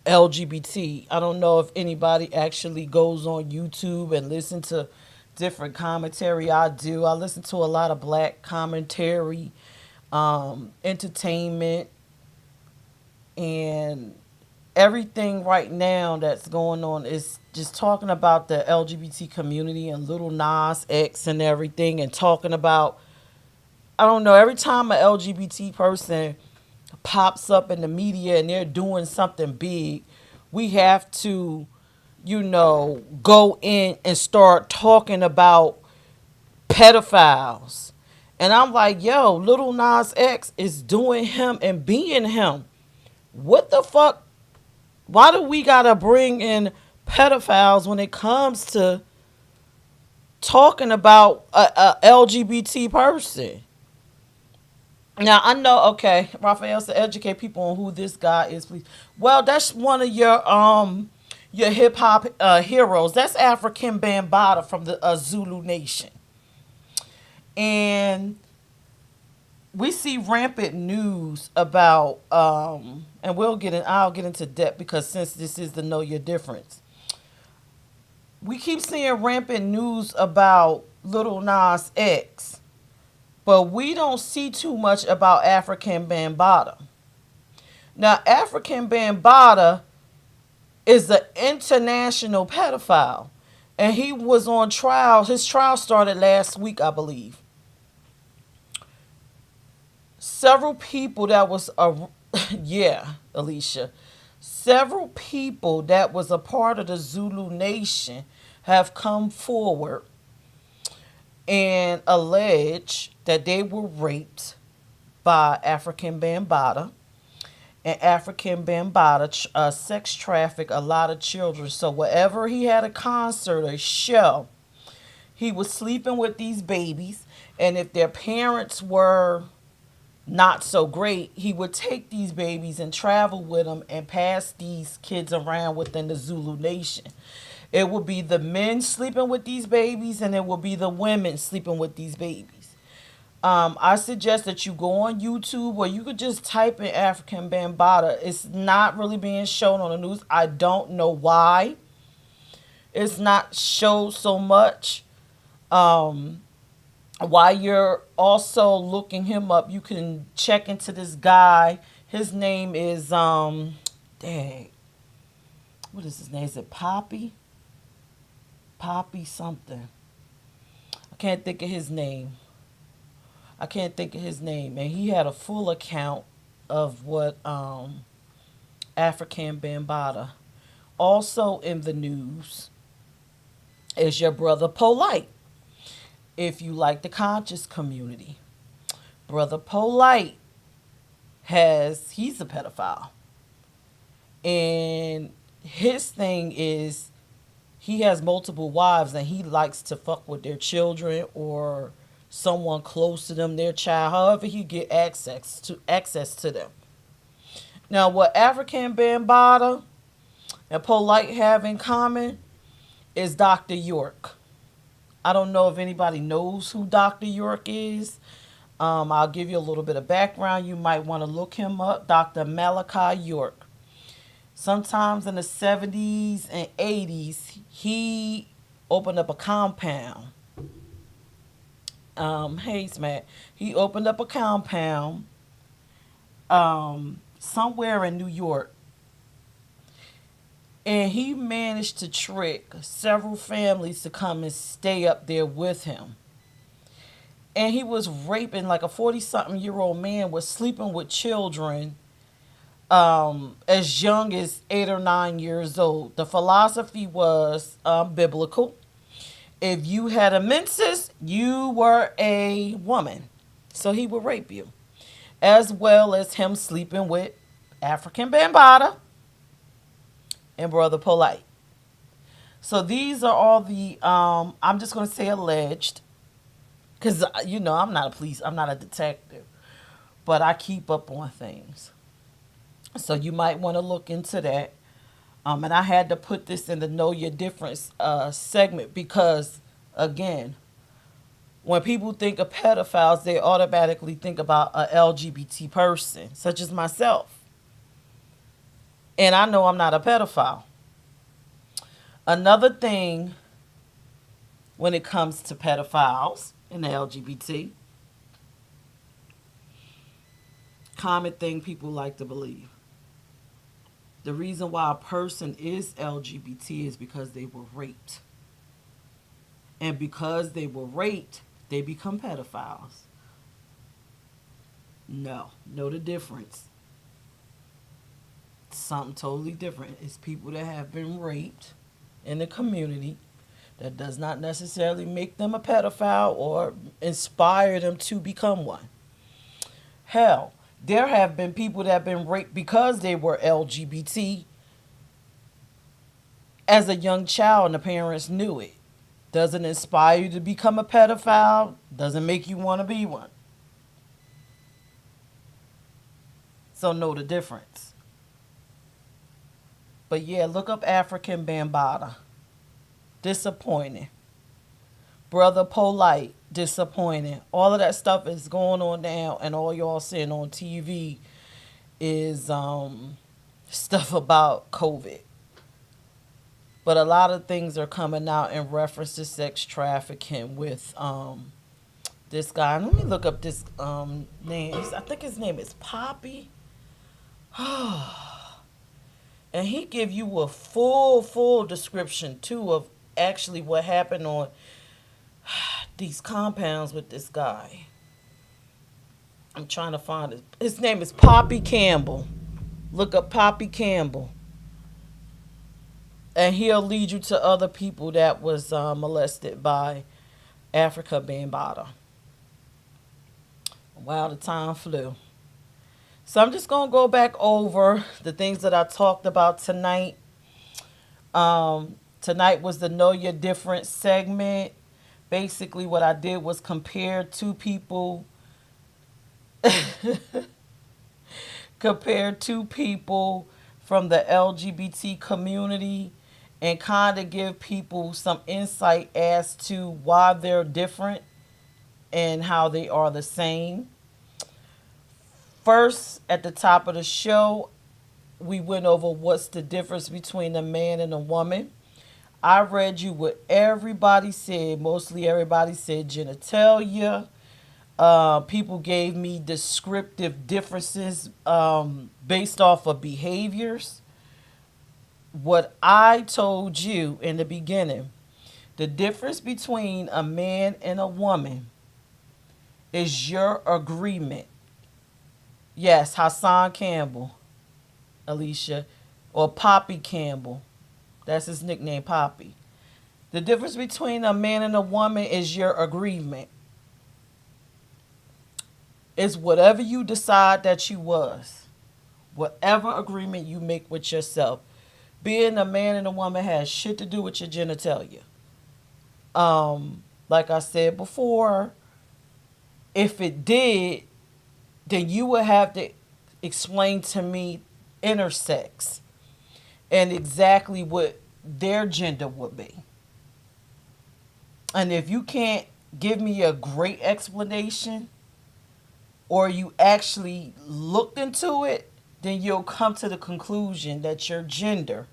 LGBT. I don't know if anybody actually goes on YouTube and listen to different commentary. I do. I listen to a lot of black commentary, entertainment, and everything right now that's going on is just talking about the LGBT community and Little Nas X and everything, and talking about, I don't know, every time an LGBT person pops up in the media and they're doing something big, we have to, go in and start talking about pedophiles. And I'm like, yo, Little Nas X is doing him and being him. What the fuck? Why do we gotta bring in pedophiles when it comes to talking about a LGBT person? Now, I know, okay, Raphael said educate people on who this guy is, please. Well, that's one of your hip hop heroes. That's African Bambaataa from the Zulu Nation. And we see rampant news about and I'll get into depth, because since this is the Know Your Difference. We keep seeing rampant news about Little Nas X, but we don't see too much about African Bambaataa. Now, African Bambaataa is an international pedophile, and he was on trial. His trial started last week, I believe. Several people that was yeah, Alicia. Several people that was a part of the Zulu Nation have come forward and allege that they were raped by African Bambaataa. And African Bambaataa sex trafficked a lot of children. So wherever he had a concert or show, he was sleeping with these babies. And if their parents were not so great, he would take these babies and travel with them and pass these kids around within the Zulu Nation. It would be the men sleeping with these babies, and it would be the women sleeping with these babies. I suggest that you go on YouTube, or you could just type in African Bambaataa. It's not really being shown on the news. I don't know why it's not showed so much. While you're also looking him up, you can check into this guy. His name is what is his name? Is it Poppy? Poppy something. I can't think of his name. And he had a full account of what African Bambaataa. Also in the news is your brother Polite. If you like the conscious community, Brother Polite he's a pedophile. And his thing is he has multiple wives, and he likes to fuck with their children or someone close to them, their child, however he get access to them. Now, what African Bambaataa and Polite have in common is Dr. York. I don't know if anybody knows who Dr. York is. I'll give you a little bit of background. You might want to look him up. Dr. Malachi York. Sometimes in the 70s and 80s, he opened up a compound. Hey, Matt. He opened up a compound somewhere in New York. And he managed to trick several families to come and stay up there with him. And he was raping, like a 40-something-year-old man was sleeping with children as young as 8 or 9 years old. The philosophy was biblical. If you had a menses, you were a woman. So he would rape you. As well as him sleeping with African Bambaataa and Brother Polite. So these are all the I'm just going to say alleged, because I'm not a police, I'm not a detective, but I keep up on things. So you might want to look into that. And I had to put this in the Know Your Difference segment because, again, when people think of pedophiles, they automatically think about a LGBT person, such as myself. And I know I'm not a pedophile. Another thing when it comes to pedophiles and the LGBT, common thing people like to believe. The reason why a person is LGBT is because they were raped. And because they were raped, they become pedophiles. No, know the difference. Something totally different. It's people that have been raped in the community. That does not necessarily make them a pedophile or inspire them to become one. Hell, there have been people that have been raped because they were LGBT as a young child and the parents knew it. Doesn't inspire you to become a pedophile, doesn't make you want to be one. So know the difference. But yeah, look up African Bambaataa. Disappointing. Brother Polite, disappointing. All of that stuff is going on now, and all y'all seeing on TV is stuff about COVID. But a lot of things are coming out in reference to sex trafficking with this guy. Let me look up this name. I think his name is Poppy. And he give you a full description too of actually what happened on these compounds with this guy. I'm trying to find it. His name is Poppy Campbell. Look up Poppy Campbell. And he'll lead you to other people that was molested by Africa Bambaataa. Wow, the time flew. So I'm just going to go back over the things that I talked about tonight. Tonight was the Know Your Difference segment. Basically, what I did was compare two people. Compare two people from the LGBT community and kind of give people some insight as to why they're different and how they are the same. First, at the top of the show, we went over what's the difference between a man and a woman. I read you what everybody said. Mostly everybody said genitalia. People gave me descriptive differences based off of behaviors. What I told you in the beginning, the difference between a man and a woman is your agreement. Yes, Hassan Campbell, Alicia, or Poppy Campbell. That's his nickname, Poppy. The difference between a man and a woman is your agreement. It's whatever you decide that you was. Whatever agreement you make with yourself. Being a man and a woman has shit to do with your genitalia. Like I said before, if it did, then you would have to explain to me intersex and exactly what their gender would be. And if you can't give me a great explanation or you actually looked into it, then you'll come to the conclusion that your gender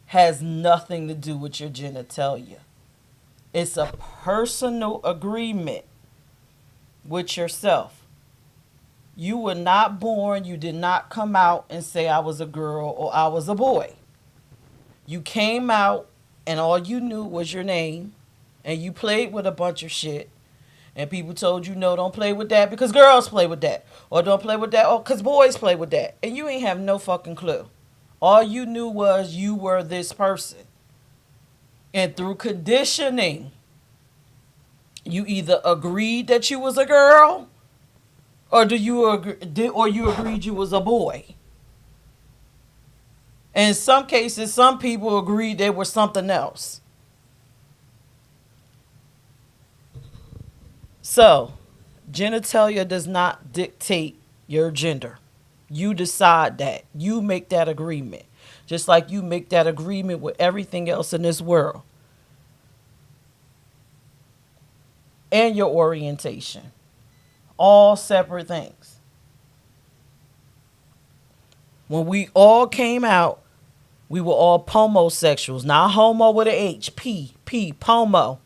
has nothing to do with your genitalia. It's a personal agreement with yourself. You were not born, you did not come out and say I was a girl or I was a boy. You came out and all you knew was your name and you played with a bunch of shit and people told you no, don't play with that because girls play with that, or don't play with that because boys play with that, and you ain't have no fucking clue. All you knew was you were this person. And through conditioning, you either agreed that you was a girl or you agreed you was a boy. In some cases, some people agreed they were something else. So, genitalia does not dictate your gender. You decide that. You make that agreement. Just like you make that agreement with everything else in this world. And your orientation. All separate things. When we all came out, we were all pomosexuals. Not homo with an H. Pomo.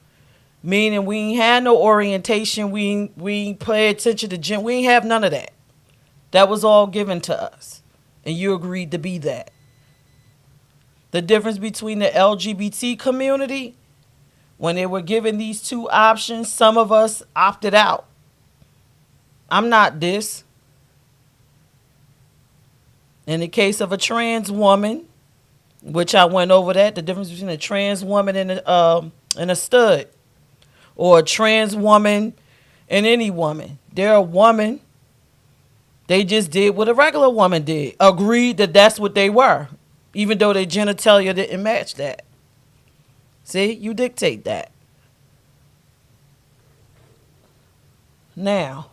Meaning we ain't had no orientation. We ain't pay attention to gender. We ain't have none of that. That was all given to us. And you agreed to be that. The difference between the LGBT community, when they were given these two options, some of us opted out. I'm not this. In the case of a trans woman, which I went over that, the difference between a trans woman and a stud, or a trans woman and any woman. They're a woman. They just did what a regular woman did. Agreed that that's what they were, even though their genitalia didn't match that. See, you dictate that. Now,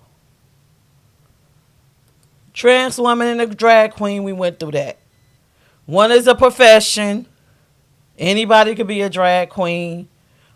trans woman and a drag queen, we went through that. One is a profession. Anybody could be a drag queen.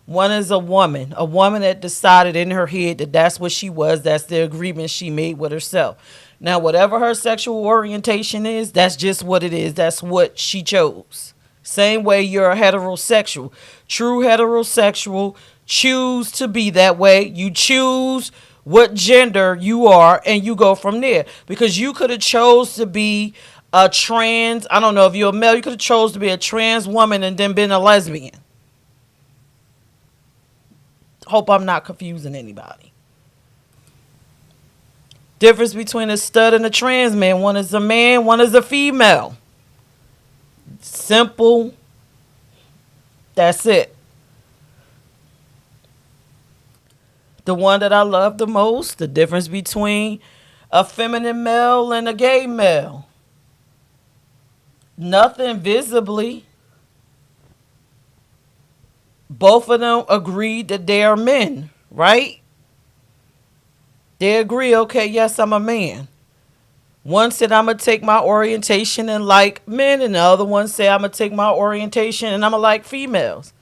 One is a woman that decided in her head that that's what she was. That's the agreement she made with herself. Now, whatever her sexual orientation is, that's just what it is. That's what she chose. Same way you're a heterosexual. True heterosexual choose to be that way. You choose what gender you are, and you go from there. Because you could have chose to be a trans, I don't know if you're a male, you could have chose to be a trans woman and then been a lesbian. Hope I'm not confusing anybody. Difference between a stud and a trans man. One is a man, one is a female. Simple. That's it. The one that I love the most, the difference between a feminine male and a gay male. Nothing visibly. Both of them agreed that they are men, right? They agree, okay, yes, I'm a man. One said I'm going to take my orientation and like men, and the other one said I'm going to take my orientation and I'm going to like females.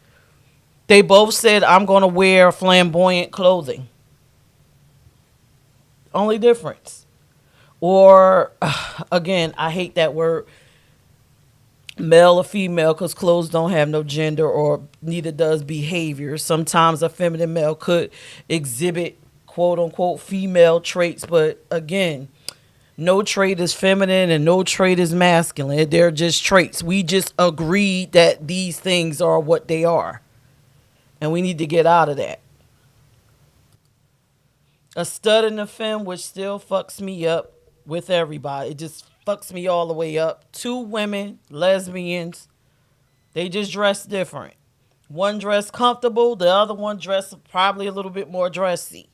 They both said I'm going to wear flamboyant clothing. Only difference. Or, again, I hate that word, male or female, because clothes don't have no gender, or neither does behavior. Sometimes a feminine male could exhibit quote unquote female traits, but again, no trait is feminine and no trait is masculine. They're just traits. We just agreed that these things are what they are, and we need to get out of that. A stud and a femme, which still fucks me up with everybody. It just fucks me all the way up. Two women, lesbians, they just dress different. One dress comfortable, the other one dress probably a little bit more dressy.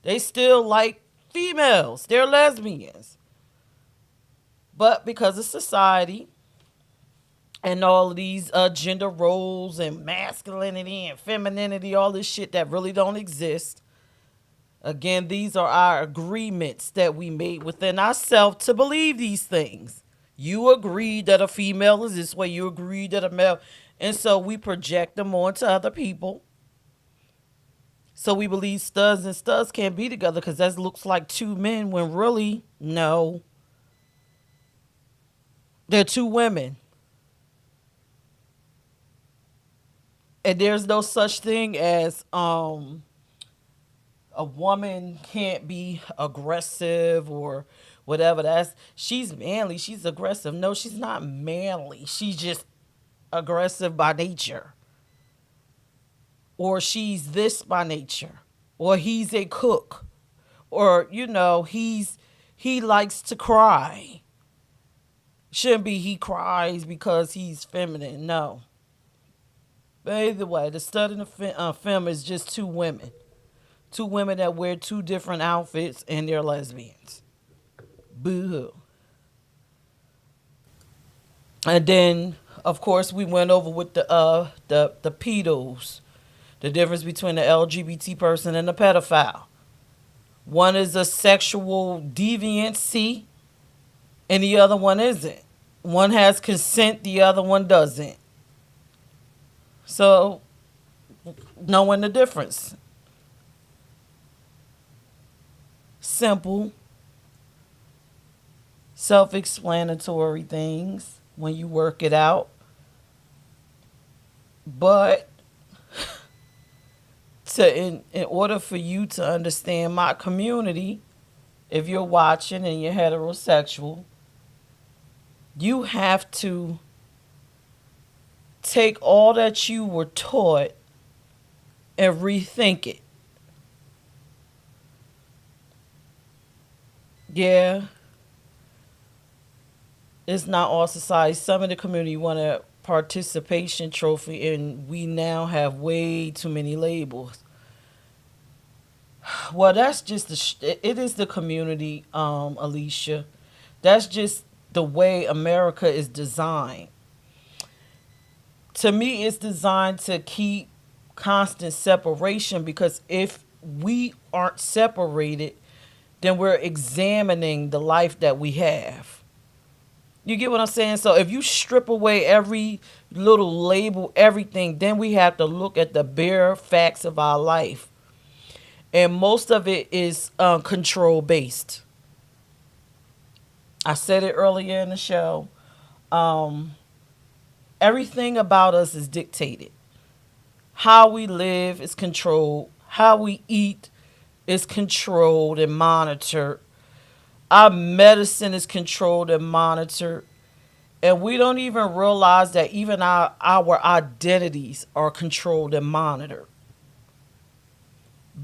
They still like females. They're lesbians. But because of society and all of these gender roles and masculinity and femininity, all this shit that really don't exist. Again, these are our agreements that we made within ourselves to believe these things. You agreed that a female is this way. You agreed that a male. And so we project them onto other people. So we believe studs and studs can't be together because that looks like two men, when really, no. They're two women. And there's no such thing as a woman can't be aggressive or whatever. She's manly, she's aggressive. No, she's not manly. She's just aggressive by nature. Or she's this by nature. Or he's a cook. Or, he likes to cry. Shouldn't be he cries because he's feminine. No. But either way, the stud and the femme is just two women. Two women that wear two different outfits and they're lesbians. Boo-hoo. And then, of course, we went over with the pedos, the difference between the LGBT person and the pedophile. One is a sexual deviancy, and the other one isn't. One has consent, the other one doesn't. So, knowing the difference. Simple, self explanatory things when you work it out. But in order for you to understand my community, if you're watching and you're heterosexual, you have to take all that you were taught and rethink it. Yeah, it's not all society. Some of the community want a participation trophy, and we now have way too many labels. Well, that's just it is the community, Alicia. That's just the way America is designed. To me, it's designed to keep constant separation because if we aren't separated, then we're examining the life that we have. You get what I'm saying? So if you strip away every little label, everything, then we have to look at the bare facts of our life. And most of it is control based. I said it earlier in the show. Um, Everything about us is dictated. How we live is controlled. How we eat is controlled and monitored. Our medicine is controlled and monitored. And we don't even realize that even our identities are controlled and monitored.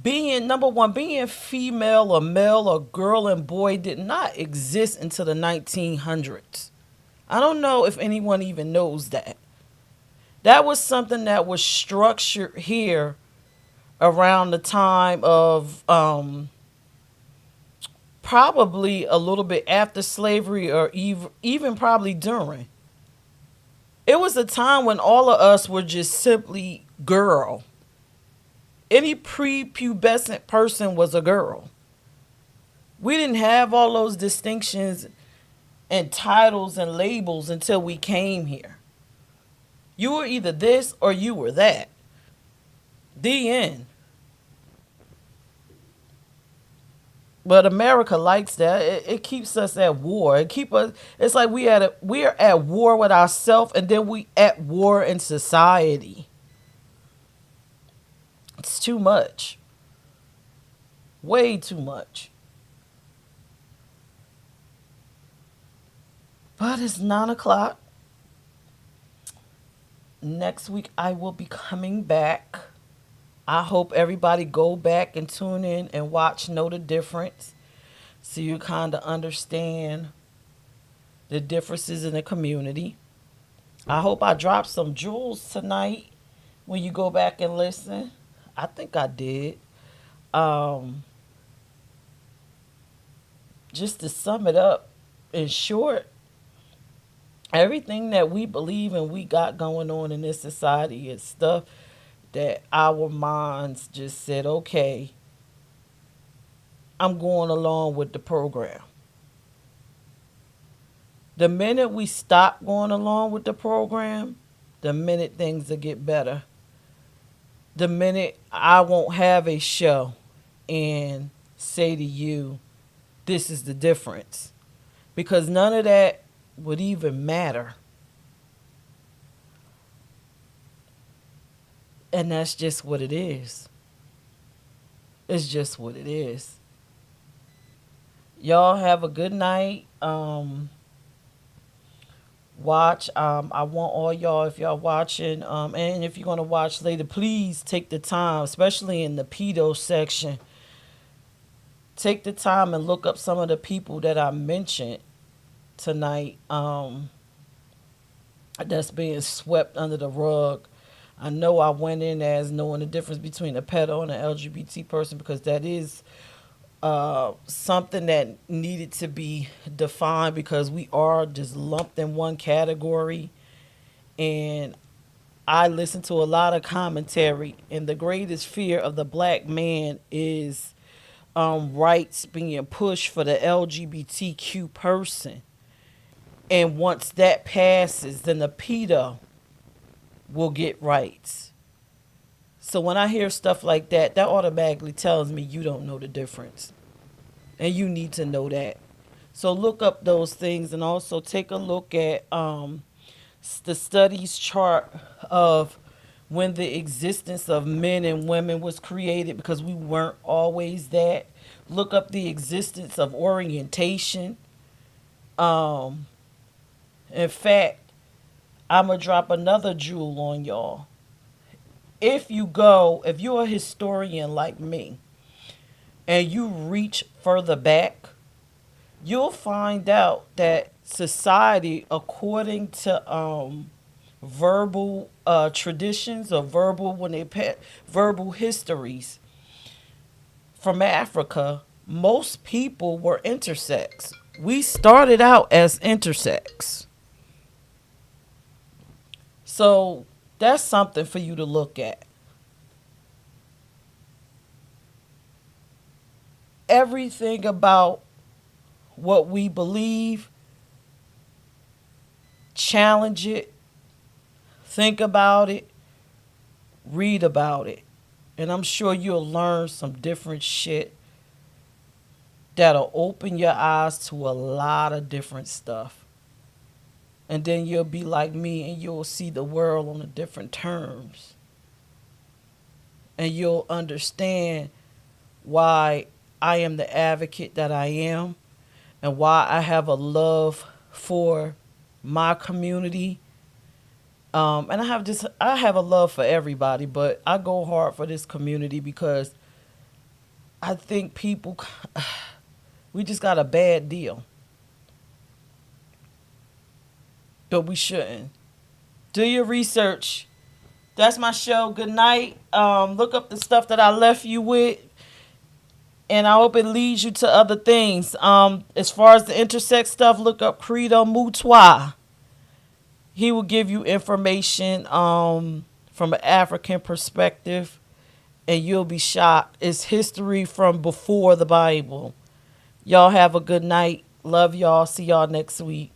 Being, number one, being female or male or girl and boy did not exist until the 1900s. I don't know if anyone even knows that. That was something that was structured here around the time of probably a little bit after slavery or even probably during. It was a time when all of us were just simply girl. Any prepubescent person was a girl. We didn't have all those distinctions and titles and labels until we came here. You were either this or you were that. The end. But America likes that. It keeps us at war. It keep us. It's like we are at war with ourselves, and then we at war in society. It's too much. Way too much. But it's 9 o'clock. Next week I will be coming back. I hope everybody go back and tune in and watch Know the Difference so you kind of understand the differences in the community. I hope I dropped some jewels tonight when you go back and listen. I think I did. Um, just to sum it up in short, everything that we believe and we got going on in this society is stuff that our minds just said, okay, I'm going along with the program. The minute we stop going along with the program, the minute things will get better. The minute I won't have a show and say to you, this is the difference. Because none of that would even matter. And that's just what it is. It's just what it is. Y'all have a good night. Watch. I want all y'all, if y'all watching, and if you're gonna watch later, please take the time, especially in the pedo section. Take the time and look up some of the people that I mentioned tonight. That's being swept under the rug. I know I went in as knowing the difference between a pedo and an LGBT person because that is something that needed to be defined because we are just lumped in one category. And I listen to a lot of commentary, and the greatest fear of the black man is rights being pushed for the LGBTQ person. And once that passes, then the PETA will get rights. So when I hear stuff like that, that automatically tells me you don't know the difference. And you need to know that. So look up those things and also take a look at the studies chart of when the existence of men and women was created because we weren't always that. Look up the existence of orientation. Um, in fact, I'm going to drop another jewel on y'all. If you're a historian like me, and you reach further back, you'll find out that society, according to verbal traditions or verbal histories from Africa, most people were intersex. We started out as intersex. So that's something for you to look at. Everything about what we believe, challenge it, think about it, read about it. And I'm sure you'll learn some different shit that'll open your eyes to a lot of different stuff. And then you'll be like me and you'll see the world on a different terms. And you'll understand why I am the advocate that I am and why I have a love for my community. And I have a love for everybody, but I go hard for this community because I think people, we just got a bad deal. But we shouldn't. Do your research. That's my show. Good night. Look up the stuff that I left you with. And I hope it leads you to other things. As far as the intersex stuff, look up Credo Mutwa. He will give you information from an African perspective, and you'll be shocked. It's history from before the Bible. Y'all have a good night. Love y'all. See y'all next week.